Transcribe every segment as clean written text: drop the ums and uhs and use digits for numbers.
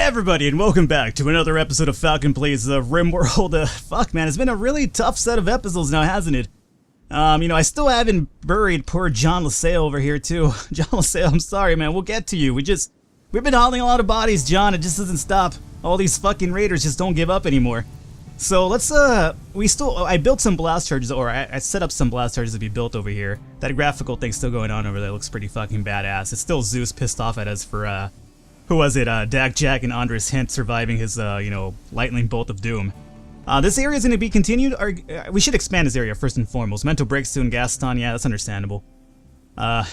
Everybody, and welcome back to another episode of Falcon Plays Rimworld. Fuck, man, it's been a really tough set of episodes now, hasn't it? I still haven't buried poor John Lassalle over here, too. John Lassalle, I'm sorry, man, we'll get to you. We've been hauling a lot of bodies, John. It just doesn't stop. All these fucking raiders just don't give up anymore. So let's, I built some blast charges, or I set up some blast charges to be built over here. That graphical thing's still going on over there. It looks pretty fucking badass. It's still Zeus pissed off at us for, who was it? Dak Jack and Andres Hint surviving his, lightning bolt of doom. This area is going to be continued. We should expand this area first and foremost. Mental breaks soon, Gaston. Yeah, that's understandable. But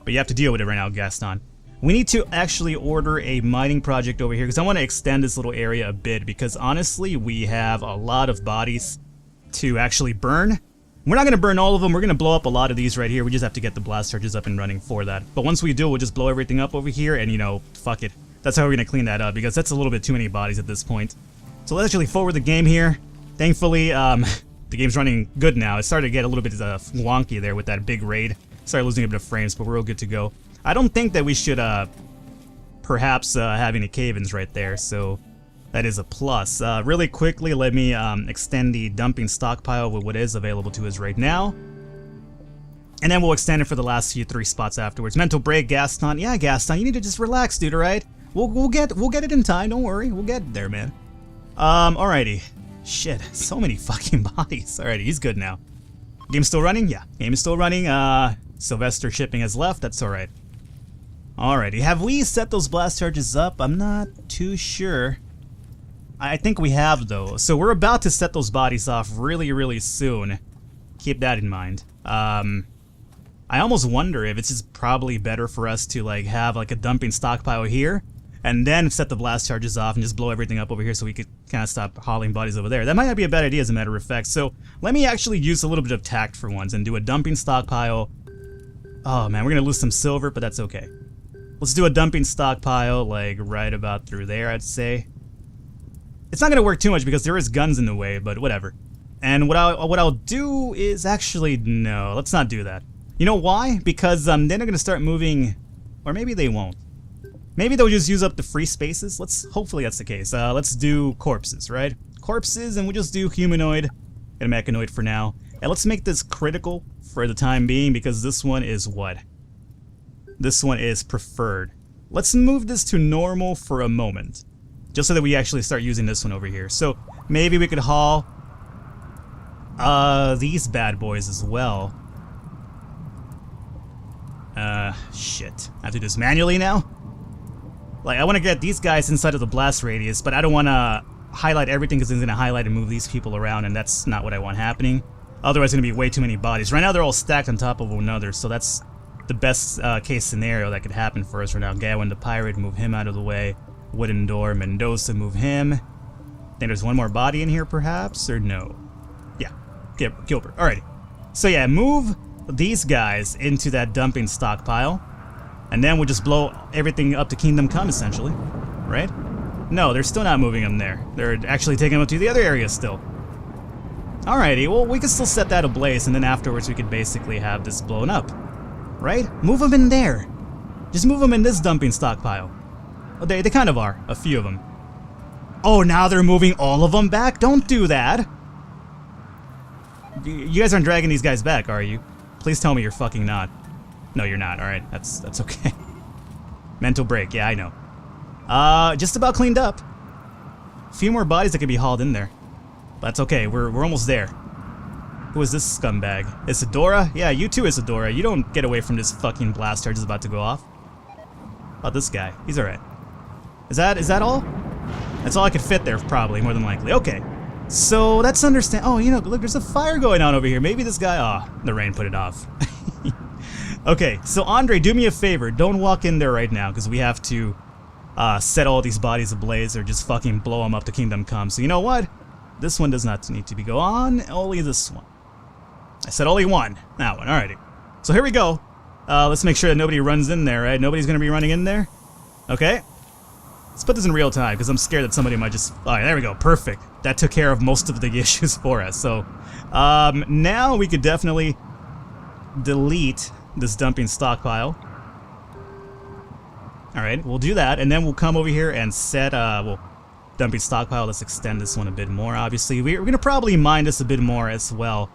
you have to deal with it right now, Gaston. We need to actually order a mining project over here because I want to extend this little area a bit because honestly, we have a lot of bodies to actually burn. We're not going to burn all of them. We're going to blow up a lot of these right here. We just have to get the blast charges up and running for that. But once we do, we'll just blow everything up over here and, fuck it. That's how we're going to clean that up because that's a little bit too many bodies at this point. So let's actually forward the game here. Thankfully, the game's running good now. It started to get a little bit wonky there with that big raid. Started losing a bit of frames, but we're all good to go. I don't think that we should, perhaps have any cave-ins right there, so that is a plus. Really quickly, let me extend the dumping stockpile with what is available to us right now. And then we'll extend it for the last three spots afterwards. Mental break, Gaston. Yeah, Gaston, you need to just relax, dude, alright? We'll get it in time, don't worry. We'll get there, man. Alrighty. Shit, so many fucking bodies. Alrighty, he's good now. Game still running? Yeah, game is still running. Sylvester shipping has left, that's alright. Alrighty, have we set those blast charges up? I'm not too sure. I think we have, though. So we're about to set those bodies off really, really soon. Keep that in mind. I almost wonder if it's just probably better for us to, have, a dumping stockpile here, and then set the blast charges off and just blow everything up over here so we could kind of stop hauling bodies over there. That might not be a bad idea, as a matter of fact. So let me actually use a little bit of tact for once and do a dumping stockpile. Oh, man, we're going to lose some silver, but that's okay. Let's do a dumping stockpile, right about through there, I'd say. It's not going to work too much because there is guns in the way, but whatever. And what I'll do is actually, no, let's not do that. You know why? Because then they're going to start moving, or maybe they won't. Maybe they'll just use up the free spaces. Hopefully that's the case. Let's do corpses, right? Corpses, and we'll just do humanoid and mechanoid for now. And let's make this critical for the time being because this one is what? This one is preferred. Let's move this to normal for a moment. Just so that we actually start using this one over here. So maybe we could haul these bad boys as well. Shit. I have to do this manually now? I want to get these guys inside of the blast radius, but I don't want to highlight everything because it's going to highlight and move these people around, and that's not what I want happening. Otherwise, it's going to be way too many bodies. Right now, they're all stacked on top of one another, so that's the best case scenario that could happen for us right now. Gawain the Pirate, move him out of the way. Wooden Door, Mendoza, move him. I think there's one more body in here, perhaps, or no? Yeah, Gilbert. Alrighty. So yeah, move these guys into that dumping stockpile. And then we'll just blow everything up to Kingdom Come, essentially. Right? No, they're still not moving them there. They're actually taking them up to the other area still. Alrighty, well, we can still set that ablaze, and then afterwards we could basically have this blown up. Right? Move them in there. Just move them in this dumping stockpile. Well, they kind of are. A few of them. Oh, now they're moving all of them back? Don't do that. You guys aren't dragging these guys back, are you? Please tell me you're fucking not. No, you're not. Alright, that's okay. Mental break. Yeah, I know. Just about cleaned up. A few more bodies that could be hauled in there. But that's okay. We're almost there. Who is this scumbag? Isadora? Yeah, you too, Isadora. You don't get away from this fucking blast charge that's about to go off. How about this guy? He's alright. Is that all? That's all I could fit there, probably, more than likely. Okay. So, that's understand. Oh, look, there's a fire going on over here. Maybe this guy. Oh, the rain put it off. Okay, so Andre, do me a favor. Don't walk in there right now, because we have to set all these bodies ablaze or just fucking blow them up to Kingdom Come. So you know what? This one does not need to be go on. Only this one. I said only one. That one. Alrighty. So here we go. Let's make sure that nobody runs in there, right? Nobody's going to be running in there. Okay. Let's put this in real time, because I'm scared that somebody might just... Alright, there we go. Perfect. That took care of most of the issues for us. So, now we could definitely delete this dumping stockpile. Alright, we'll do that, and then we'll come over here and set, well, dumping stockpile. Let's extend this one a bit more, obviously. We're going to probably mine this a bit more as well,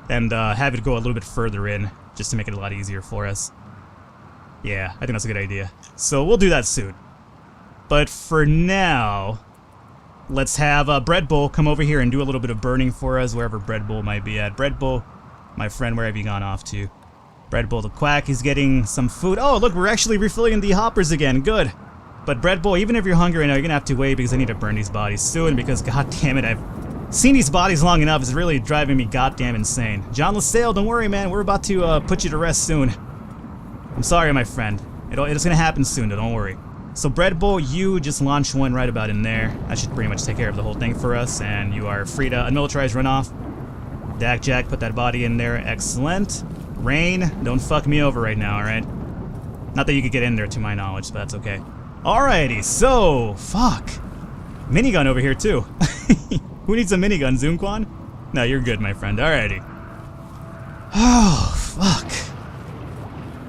and have it go a little bit further in, just to make it a lot easier for us. Yeah, I think that's a good idea. So we'll do that soon. But for now, let's have Bread Bowl come over here and do a little bit of burning for us, wherever Bread Bowl might be at. Bread Bowl, my friend, where have you gone off to? Bread Bowl the Quack, he's getting some food. Oh, look, we're actually refilling the hoppers again. Good. But Bread Bowl, even if you're hungry right now, you're gonna have to wait because I need to burn these bodies soon because, god damn it, I've seen these bodies long enough. It's really driving me goddamn insane. John LaSalle, don't worry, man. We're about to put you to rest soon. I'm sorry, my friend. It's gonna happen soon, though. Don't worry. So, Bread Bowl, you just launch one right about in there. That should pretty much take care of the whole thing for us, and you are free to unmilitarize runoff. Dak Jack, put that body in there. Excellent. Rain, don't fuck me over right now, alright? Not that you could get in there, to my knowledge, but that's okay. Alrighty, so, fuck. Minigun over here, too. Who needs a minigun, Zoomquan? No, you're good, my friend. Alrighty. Oh, fuck.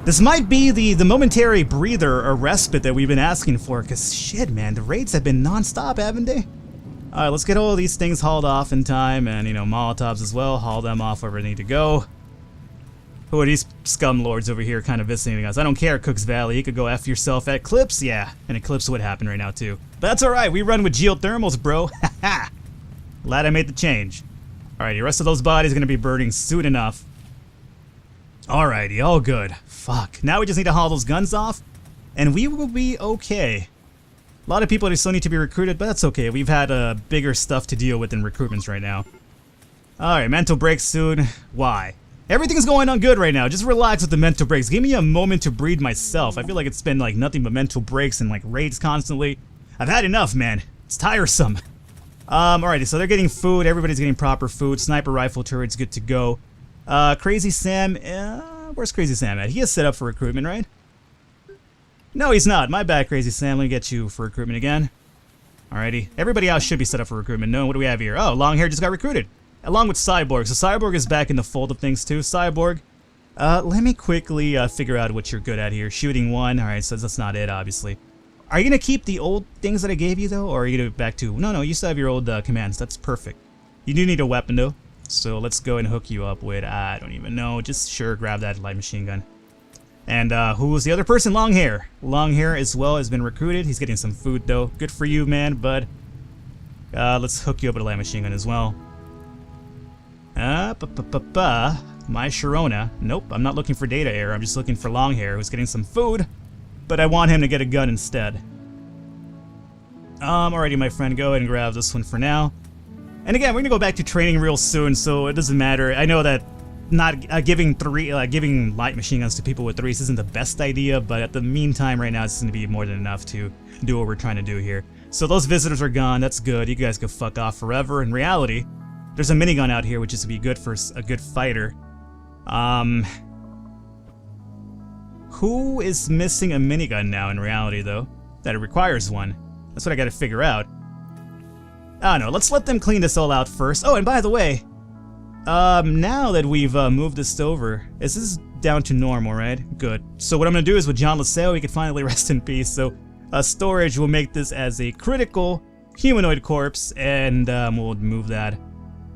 This might be the momentary breather or respite that we've been asking for, because shit, man, the raids have been non-stop, haven't they? Alright, let's get all these things hauled off in time, and, you know, Molotovs as well. Haul them off wherever they need to go. Who are these scum lords over here kind of visiting us? I don't care, Cooks Valley. You could go F yourself at Eclipse. Yeah, and Eclipse would happen right now, too. But that's alright. We run with geothermals, bro. Haha. Glad I made the change. Alright, the rest of those bodies are going to be burning soon enough. Alrighty, all good. Fuck. Now we just need to haul those guns off, and we will be okay. A lot of people still need to be recruited, but that's okay. We've had bigger stuff to deal with in recruitments right now. Alright, mental break soon. Why? Everything's going on good right now. Just relax with the mental breaks. Give me a moment to breathe myself. I feel like it's been like nothing but mental breaks and like raids constantly. I've had enough, man. It's tiresome. Alrighty, so they're getting food. Everybody's getting proper food. Sniper rifle turret's good to go. Crazy Sam, where's Crazy Sam at? He is set up for recruitment, right? No, he's not. My bad, Crazy Sam. Let me get you for recruitment again. Alrighty. Everybody else should be set up for recruitment. No, what do we have here? Oh, Longhair just got recruited. Along with Cyborg. So Cyborg is back in the fold of things too. Cyborg, let me quickly figure out what you're good at here. Shooting one. Alright, so that's not it, obviously. Are you going to keep the old things that I gave you, though? Or are you going to go back to... No, you still have your old commands. That's perfect. You do need a weapon, though. So let's go and hook you up with... I don't even know. Just sure, grab that light machine gun. And who was the other person? Longhair. Longhair as well has been recruited. He's getting some food, though. Good for you, man, bud. Let's hook you up with a light machine gun as well. My Sharona. Nope, I'm not looking for data error. I'm just looking for Longhair, who's getting some food, but I want him to get a gun instead. Alrighty, my friend, go ahead and grab this one for now. And again, we're gonna go back to training real soon, so it doesn't matter. I know that not giving light machine guns to people with threes isn't the best idea, but at the meantime, right now, it's gonna be more than enough to do what we're trying to do here. So those visitors are gone. That's good. You guys can fuck off forever. In reality, there's a minigun out here, which is to be good for a good fighter. Who is missing a minigun now in reality, though? That it requires one. That's what I gotta figure out. I don't know, let's let them clean this all out first. Oh, and by the way, now that we've moved this over, is this down to normal, right? Good. So what I'm gonna do is with John LaSalle, we can finally rest in peace. So storage will make this as a critical humanoid corpse, and we'll move that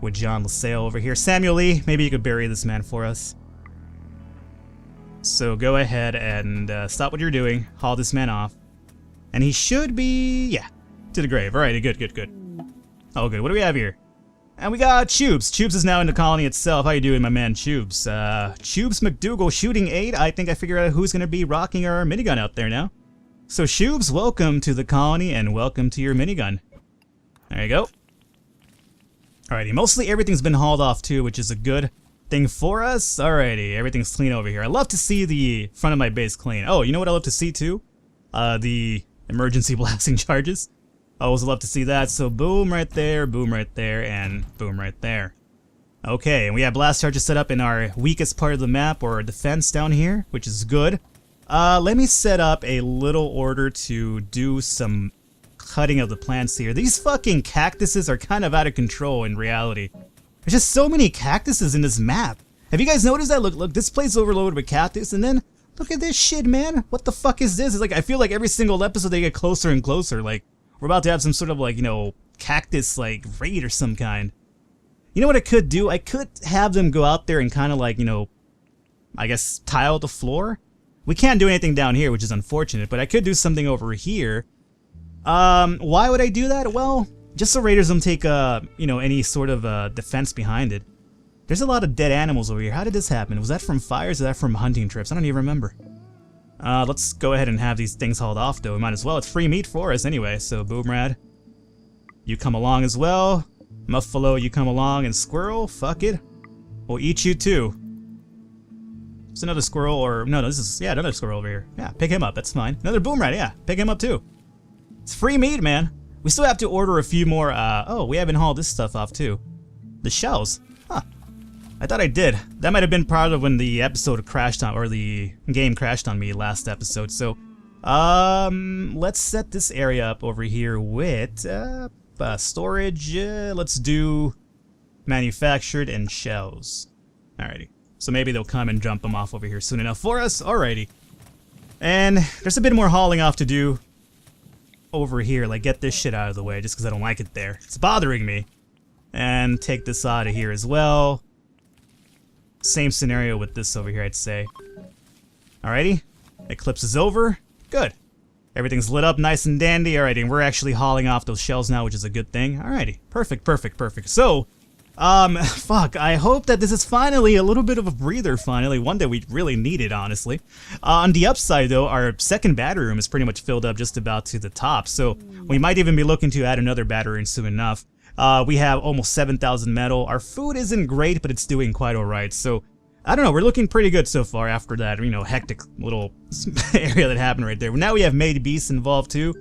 with John LaSalle over here. Samuel Lee, maybe you could bury this man for us. So go ahead and stop what you're doing, haul this man off. And he should be, yeah, to the grave. Alrighty, good. Oh, good. What do we have here? And we got Tubes. Tubes is now in the colony itself. How you doing, my man, Tubes? Tubes McDougal, shooting 8. I think I figured out who's going to be rocking our minigun out there now. So, Tubes, welcome to the colony and welcome to your minigun. There you go. Alrighty, mostly everything's been hauled off too, which is a good thing for us. Alrighty, everything's clean over here. I love to see the front of my base clean. Oh, you know what I love to see too? The emergency blasting charges. I always love to see that. So boom right there, and boom right there. Okay, and we have blast charges set up in our weakest part of the map, or defense down here, which is good. Let me set up a little order to do some cutting of the plants here. These fucking cactuses are kind of out of control in reality. There's just so many cactuses in this map. Have you guys noticed that? Look, this place is overloaded with cactus, and then Look at this shit, man. What the fuck is this? It's like, I feel like every single episode they get closer and closer. Like, we're about to have some sort of, like, you know, cactus, like, raid or some kind. You know what I could do? I could have them go out there and kind of, like, you know, I guess, tile the floor. We can't do anything down here, which is unfortunate, but I could do something over here. Why would I do that? Well, just so raiders don't take, you know, any sort of, defense behind it. There's a lot of dead animals over here. How did this happen? Was that from fires or was that from hunting trips? I don't even remember. Let's go ahead and have these things hauled off, though. We might as well. It's free meat for us anyway, so Boomrad. You come along as well. Muffalo, you come along. And Squirrel, fuck it. We'll eat you too. It's another squirrel, or... No, this is... Yeah, another squirrel over here. Yeah, pick him up. That's fine. Another Boomrad, yeah. Pick him up too. It's free meat, man. We still have to order a few more, oh, we haven't hauled this stuff off too. The shells. Huh. I thought I did. That might have been part of when the episode crashed on, or the game crashed on me last episode. So, let's set this area up over here with, storage. Let's do manufactured and shells. Alrighty. So maybe they'll come and jump them off over here soon enough for us. Alrighty. And there's a bit more hauling off to do over here. Like, get this shit out of the way just because I don't like it there. It's bothering me. And take this out of here as well. Same scenario with this over here, I'd say. Alrighty. Eclipse is over. Good. Everything's lit up nice and dandy. Alrighty, and we're actually hauling off those shells now, which is a good thing. Alrighty. Perfect, perfect, perfect. So, fuck, I hope that this is finally a little bit of a breather, finally. One that we really needed, honestly. On the upside, though, our second battery room is pretty much filled up just about to the top, so we might even be looking to add another battery room soon enough. We have almost 7,000 metal. Our food isn't great, but it's doing quite alright, so I don't know, we're looking pretty good so far after that, you know, hectic little area that happened right there. Now we have made beasts involved, too.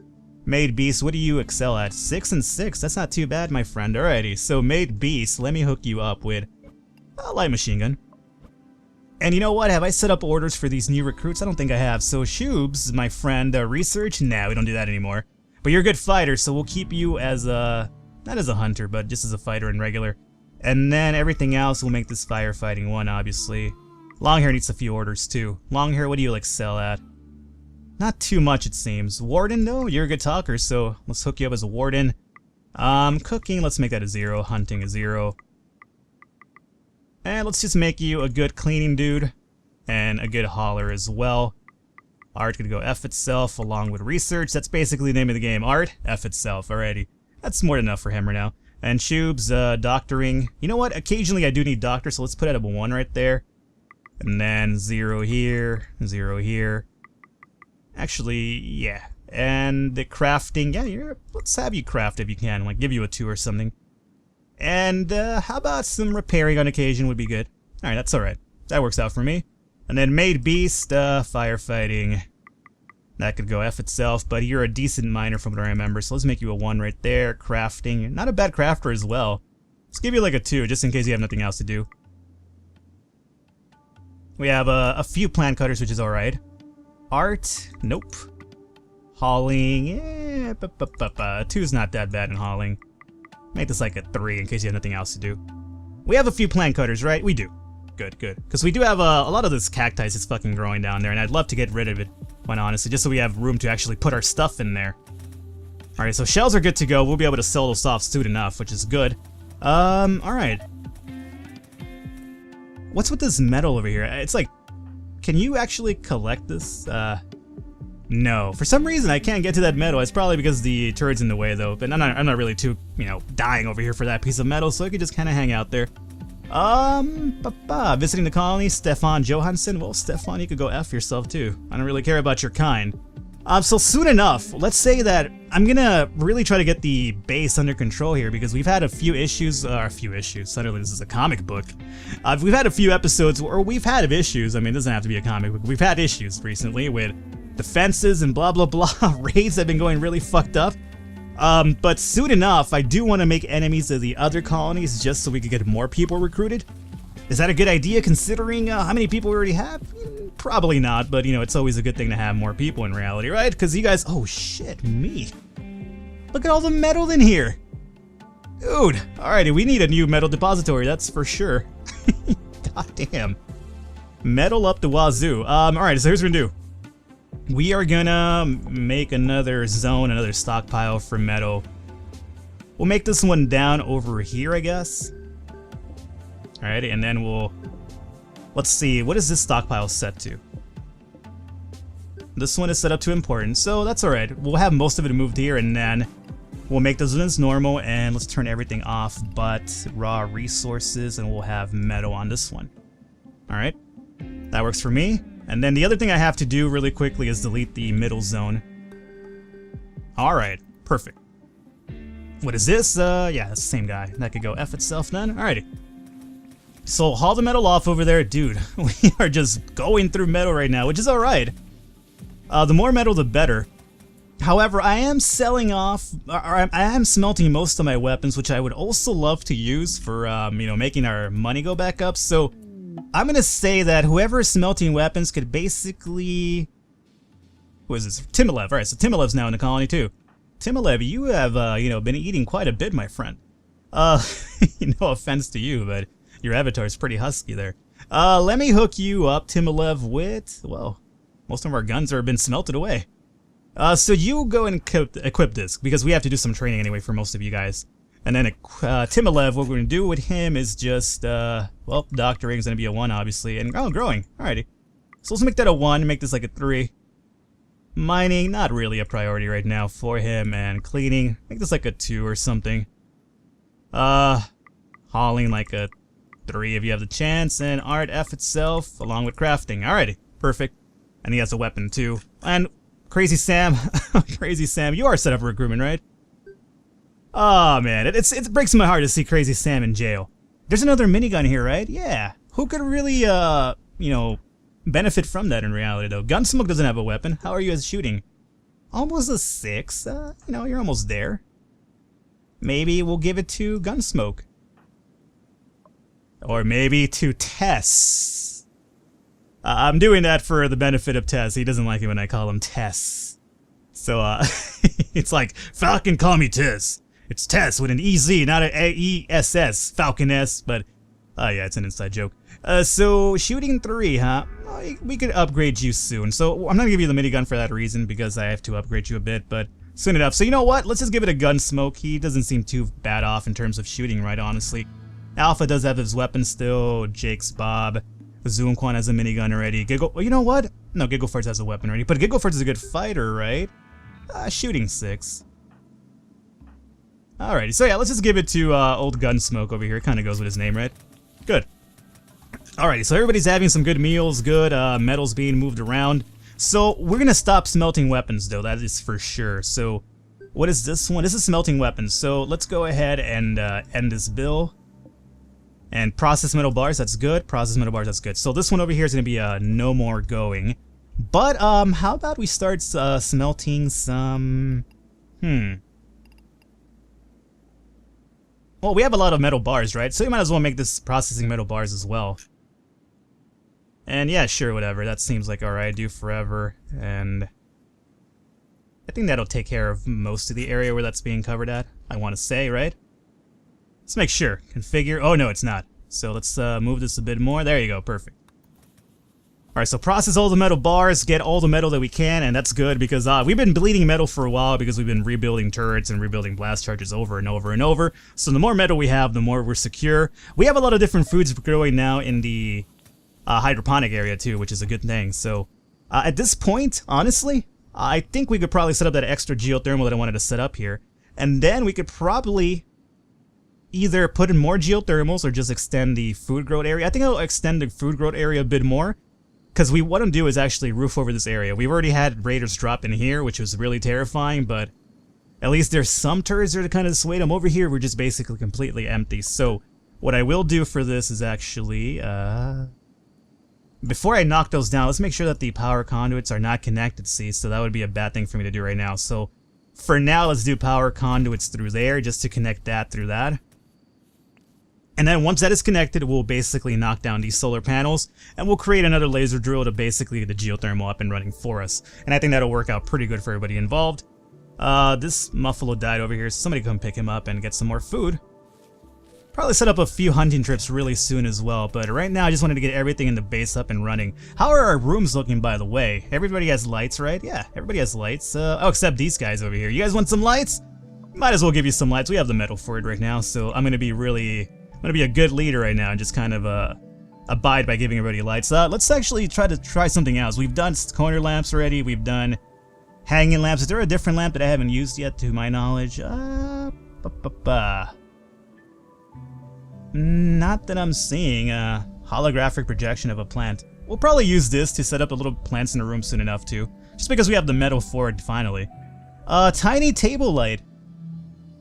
Made beast, what do you excel at? 6 and 6, that's not too bad, my friend. Alrighty, so made beast, let me hook you up with a light machine gun. And you know what, have I set up orders for these new recruits? I don't think I have. So Shoobs, my friend, research? Nah, we don't do that anymore. But you're a good fighter, so we'll keep you as a, not as a hunter, but just as a fighter in regular. And then everything else will make this firefighting one, obviously. Longhair needs a few orders too. Longhair, what do you excel at? Not too much, it seems. Warden, though? You're a good talker, so let's hook you up as a warden. Cooking, let's make that a 0. Hunting a 0. And let's just make you a good cleaning dude. And a good hauler as well. Art could go F itself along with research. That's basically the name of the game. Art, F itself. Alrighty. That's more than enough for him right now. And Shoobs, doctoring. You know what? Occasionally I do need doctor, so let's put it at a 1 right there. And then 0 here, 0 here. Actually, yeah. And the crafting, yeah, let's have you craft if you can. Like, give you a 2 or something. And, how about some repairing on occasion would be good. Alright, that's alright. That works out for me. And then made beast, firefighting. That could go F itself, but you're a decent miner from what I remember, so let's make you a 1 right there. Crafting, not a bad crafter as well. Let's give you like a 2, just in case you have nothing else to do. We have a few plant cutters, which is alright. Art, nope. Hauling, yeah, 2's not that bad in hauling. Make this like a 3 in case you have nothing else to do. We have a few plant cutters, right? We do. Good, good. Because we do have a lot of this cacti is fucking growing down there, and I'd love to get rid of it, quite honestly, just so we have room to actually put our stuff in there. Alright, so shells are good to go. We'll be able to sell those off soon enough, which is good. Alright. What's with this metal over here? It's like, can you actually collect this? No. For some reason, I can't get to that metal. It's probably because the turret's in the way, though. But I'm not really too, you know, dying over here for that piece of metal, so I could just kind of hang out there. Visiting the colony, Stefan Johansson. Well, Stefan, you could go F yourself, too. I don't really care about your kind. So soon enough, let's say that I'm gonna really try to get the base under control here because we've had a few issues, suddenly this is a comic book. We've had a few episodes where we've had issues. I mean, it doesn't have to be a comic book. We've had issues recently with defenses and blah blah blah. Raids have been going really fucked up. But soon enough, I do want to make enemies of the other colonies just so we could get more people recruited. Is that a good idea considering how many people we already have? Probably not, but you know, it's always a good thing to have more people in reality, right? Because you guys, oh shit, me. Look at all the metal in here. Dude, alrighty, we need a new metal depository, that's for sure. God damn. Metal up the wazoo. Alright, so here's what we're gonna do. We are gonna make another zone, another stockpile for metal. We'll make this one down over here, I guess. Alright, and then we'll... Let's see, what is this stockpile set to? This one is set up to important, so that's alright. We'll have most of it moved here, and then we'll make those ones normal, and let's turn everything off but raw resources, and we'll have metal on this one. Alright, that works for me. And then the other thing I have to do really quickly is delete the middle zone. Alright, perfect. What is this? Yeah, it's the same guy. That could go F itself then. Alrighty. So haul the metal off over there. Dude, we are just going through metal right now, which is alright. The more metal, the better. However, I am selling off, or I am smelting most of my weapons, which I would also love to use for, you know, making our money go back up. So I'm gonna say that whoever is smelting weapons could basically... Who is this? Timilev. Alright, so Timilev's now in the colony too. Timilev, you have, you know, been eating quite a bit, my friend. No offense to you, but your avatar is pretty husky there. Let me hook you up, Timilev, with, well, most of our guns have been smelted away. So you go and equip this, because we have to do some training anyway for most of you guys. And then Timilev, what we're going to do with him is just, well, doctoring is going to be a 1, obviously, and, oh, growing. Alrighty. So let's make that a 1, make this like a 3. Mining, not really a priority right now for him, and cleaning, make this like a 2 or something. Hauling like a 3 if you have the chance, and art F itself, along with crafting. Alrighty, perfect. And he has a weapon too. And Crazy Sam, Crazy Sam, you are set up for recruitment, right? Oh man, it breaks my heart to see Crazy Sam in jail. There's another minigun here, right? Yeah. Who could really, you know, benefit from that in reality, though? Gunsmoke doesn't have a weapon. How are you as shooting? Almost a 6. You know, you're almost there. Maybe we'll give it to Gunsmoke. Or maybe to Tess. I'm doing that for the benefit of Tess. He doesn't like it when I call him Tess. So, it's like, Falcon, call me Tess. It's Tess with an EZ, not an ESS. Falcon S, but, yeah, it's an inside joke. So, shooting 3, huh? We could upgrade you soon. So, I'm not gonna give you the minigun for that reason, because I have to upgrade you a bit, but soon enough. So, you know what? Let's just give it a Gunsmoke. He doesn't seem too bad off in terms of shooting, right, honestly. Alpha does have his weapon still. Jake's Bob. Zoomquan has a minigun already. Well, you know what? No, Gigglefarts has a weapon already, but Gigglefarts is a good fighter, right? Shooting 6. Alrighty, so yeah, let's just give it to old Gunsmoke over here. It kind of goes with his name, right? Good. Alrighty, so everybody's having some good meals, good metals being moved around. So we're gonna stop smelting weapons, though. That is for sure. So what is this one? This is smelting weapons. So let's go ahead and end this bill. And process metal bars, that's good. Process metal bars, that's good. So this one over here is gonna be no more going. But how about we start smelting some? Well, we have a lot of metal bars, right? So you might as well make this processing metal bars as well. And yeah, sure, whatever. That seems like alright. Do forever, and I think that'll take care of most of the area where that's being covered at. I want to say, right? Let's make sure. Configure. Oh no, it's not. So let's move this a bit more. There you go. Perfect. Alright, so process all the metal bars, get all the metal that we can, and that's good because we've been bleeding metal for a while because we've been rebuilding turrets and rebuilding blast charges over and over and over. So the more metal we have, the more we're secure. We have a lot of different foods growing now in the hydroponic area too, which is a good thing. So at this point, honestly, I think we could probably set up that extra geothermal that I wanted to set up here. And then we could probably either put in more geothermals or just extend the food growth area. I think I'll extend the food growth area a bit more. Because what I'm do is actually roof over this area. We've already had raiders drop in here, which was really terrifying, but at least there's some turrets there to kind of dissuade them. Over here, we're just basically completely empty. So what I will do for this is actually, before I knock those down, let's make sure that the power conduits are not connected, see? So that would be a bad thing for me to do right now. So for now, let's do power conduits through there, just to connect that through that. And then once that is connected, we'll basically knock down these solar panels, and we'll create another laser drill to basically get the geothermal up and running for us. And I think that'll work out pretty good for everybody involved. This Muffalo died over here, so somebody come pick him up and get some more food. Probably set up a few hunting trips really soon as well, but right now I just wanted to get everything in the base up and running. How are our rooms looking, by the way? Everybody has lights, right? Yeah, everybody has lights. Oh, except these guys over here. You guys want some lights? Might as well give you some lights. We have the metal for it right now, so I'm gonna be a good leader right now and just kind of abide by giving everybody lights. Let's actually try something else. We've done corner lamps already. We've done hanging lamps. Is there a different lamp that I haven't used yet, to my knowledge? Not that I'm seeing. Holographic projection of a plant. We'll probably use this to set up the little plants in the room soon enough too. Just because we have the metal for it finally. Tiny table light.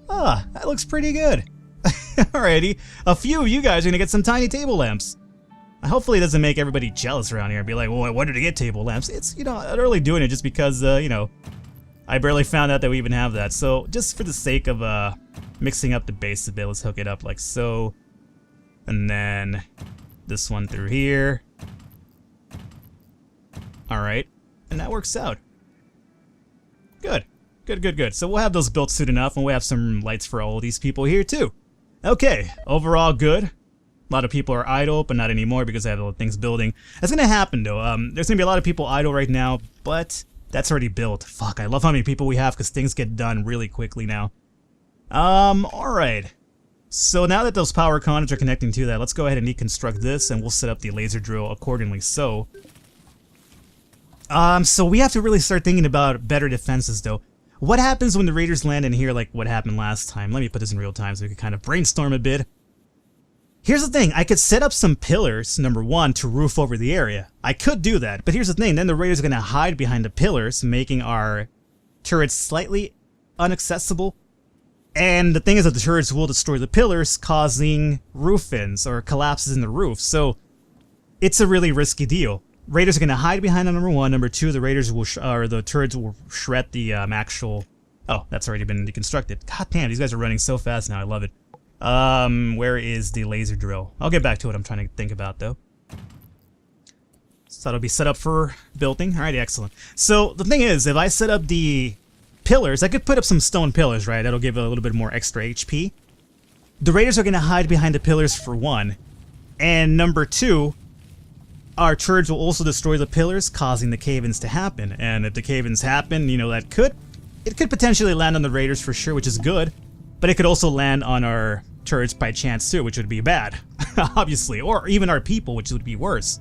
That looks pretty good. Alrighty. A few of you guys are gonna get some tiny table lamps. Hopefully it doesn't make everybody jealous around here and be like, well, why did I get table lamps? It's, I'm not really doing it just because, I barely found out that we even have that. So just for the sake of mixing up the base a bit, let's hook it up like so. And then this one through here. Alright. And that works out. Good. Good. So we'll have those built soon enough, and we'll have some lights for all of these people here too. Okay. Overall good. A lot of people are idle, but not anymore because I have all the things building. That's gonna happen though. There's gonna be a lot of people idle right now, but that's already built. Fuck, I love how many people we have because things get done really quickly now. Alright. So now that those power conduits are connecting to that, let's go ahead and deconstruct this and we'll set up the laser drill accordingly. So we have to really start thinking about better defenses though. What happens when the raiders land in here like what happened last time? Let me put this in real time so we can kind of brainstorm a bit. Here's the thing, I could set up some pillars, number one, to roof over the area. I could do that, but here's the thing, then the raiders are going to hide behind the pillars, making our turrets slightly inaccessible. And the thing is that the turrets will destroy the pillars, causing roof-ins or collapses in the roof. So it's a really risky deal. Raiders are going to hide behind them, number one. Number two, the raiders will, the turrets will shred the actual... Oh, that's already been deconstructed. God damn, these guys are running so fast now. I love it. Where is the laser drill? I'll get back to what I'm trying to think about though. So that'll be set up for building. Alright, excellent. So the thing is, if I set up the pillars, I could put up some stone pillars, right? That'll give a little bit more extra HP. The raiders are going to hide behind the pillars for one. And number two, our turrets will also destroy the pillars, causing the cave-ins to happen. And if the cave-ins happen, it could potentially land on the raiders for sure, which is good. But it could also land on our turrets by chance too, which would be bad, obviously, or even our people, which would be worse.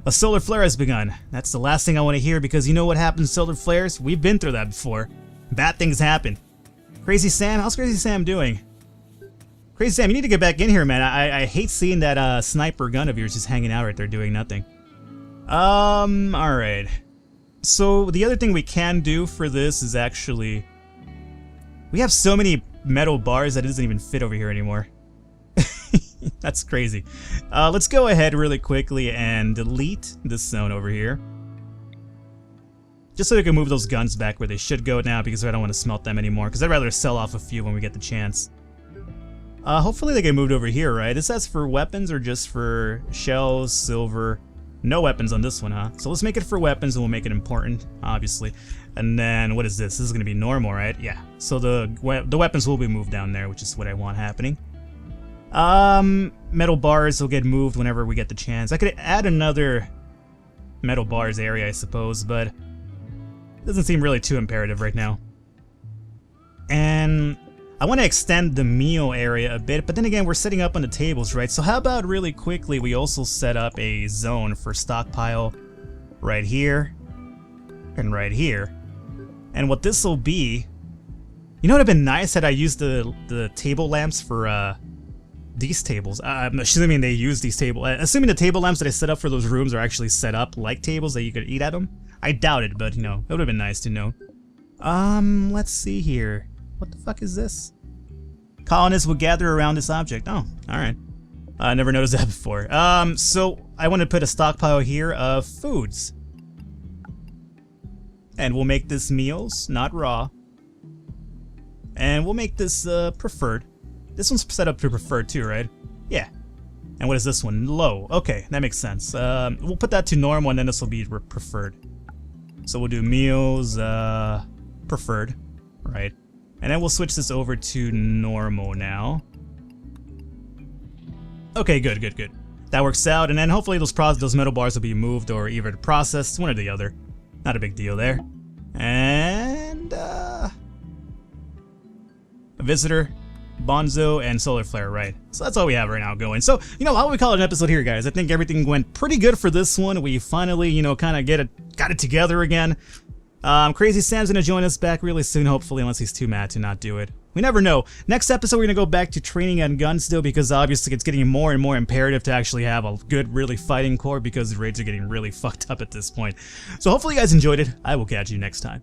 A solar flare has begun. That's the last thing I want to hear because you know what happens to solar flares? We've been through that before. Bad things happen. Crazy Sam? How's Crazy Sam doing? Crazy Sam, you need to get back in here, man. I hate seeing that sniper gun of yours just hanging out right there doing nothing. Alright. So the other thing we can do for this is actually... We have so many metal bars that it doesn't even fit over here anymore. That's crazy. Let's go ahead really quickly and delete this zone over here. Just so we can move those guns back where they should go now because I don't want to smelt them anymore. Because I'd rather sell off a few when we get the chance. Hopefully they get moved over here, right? Is that for weapons or just for shells, silver? No weapons on this one, huh? So let's make it for weapons and we'll make it important, obviously. And then, what is this? This is going to be normal, right? Yeah. So the weapons will be moved down there, which is what I want happening. Metal bars will get moved whenever we get the chance. I could add another metal bars area, I suppose, but it doesn't seem really too imperative right now. And I want to extend the meal area a bit, but then again, we're setting up on the tables, right? So how about really quickly, we also set up a zone for stockpile right here and right here. And what this will be, you know what would have been nice had I used the table lamps for these tables. I'm assuming they use these tables. Assuming the table lamps that I set up for those rooms are actually set up like tables that you could eat at them. I doubt it, but it would have been nice to know. Let's see here. What the fuck is this? Colonists will gather around this object. Oh, alright. I never noticed that before. So I want to put a stockpile here of foods. And we'll make this meals, not raw. And we'll make this preferred. This one's set up to preferred too, right? Yeah. And what is this one? Low. Okay, that makes sense. We'll put that to normal and then this will be preferred. So we'll do meals, preferred, right? And then we'll switch this over to normal now. Okay, good, good, good. That works out, and then hopefully those metal bars will be moved or either processed, one or the other. Not a big deal there. And, a visitor, Bonzo, and solar flare, right? So that's all we have right now going. So, you know, how would we call it an episode here, guys? I think everything went pretty good for this one. We finally, you know, kind of got it together again. Crazy Sam's gonna join us back really soon, hopefully, unless he's too mad to not do it. We never know. Next episode, we're gonna go back to training on guns still, because obviously it's getting more and more imperative to actually have a good, really fighting core, because the raids are getting really fucked up at this point. So hopefully you guys enjoyed it. I will catch you next time.